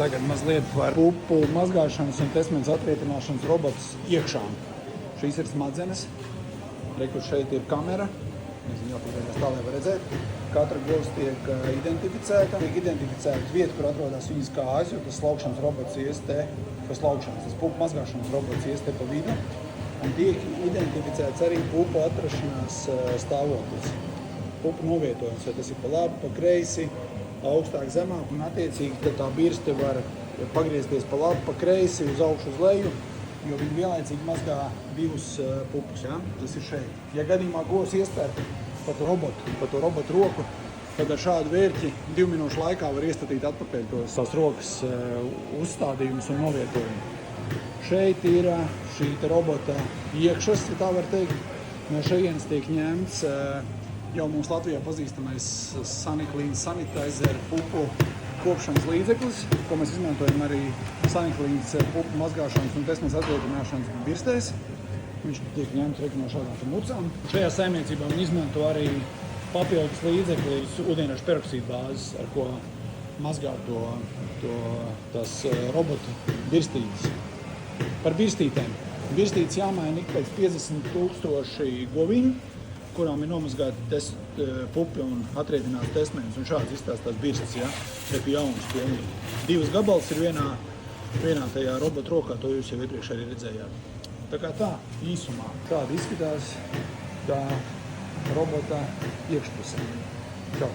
tagad mazliet par pupu mazgāšanas un testamentu atrietināšanas robotus iekšām. Šīs ir smadzenes. Rekur šeit ir kamera. Nezinu, jāpakaļās tā, lai var redzēt. Katra govs tiek identificēta. Tiek identificēta vieta, kur atrodas viņas kājas, jo tas slaukšanas robots ies te, tas pupu mazgāšanas robots ies te pa vidu. Un tiek identificēts arī pupu atrašanās stāvoklis. Pupu novietojums, vai tas ir pa labi, pa kreisi, augstāk, zemāk, un attiecīgi tā birste var pagriezties pa labi, pa kreisi, uz augšu, uz leju, jo viņi vienlaicīgi mazgā divus pupus, ja? Tas ir šeit. Ja gadījumā govs iespēr pa to robotu roku, tad ar šādu vērķi 2 minūšu laikā var iestatīt atpakaļ tos savas rokas uzstādījumus un novietojumu. Šeit ir šī robota iekšas, ja tā var teikt. No šejienes tiek ņemts jau mums Latvijā pazīstamais Saniclean Sanitizer pupu kopšanas līdzeklis, ko mēs izmantojam arī Sanicleans pupu mazgāšanas un testamentu atrietināšanas birstēs. Viņš tiek ņemts no šādām mucām. Šajā saimniecībā viņi izmanto arī papildus līdzekļus ūdeņraža peroksīda bāzes, ar ko mazgā tās robotu birstītes. Par birstītēm. Birstītes jāmaina ik pēc 50,000 goviņu, kurām ir nomazgāti pupi un atrietināts testamentus, un šāds izstāstās birstas, ja? Reku jaunas pilnīgi. 2 gabals ir vienā tajā robotu rokā, to jūs jau iepriekš arī redzējāt. Tā kā tā, īsumā, tāda izskatās tā robota iekšpusē. Čau!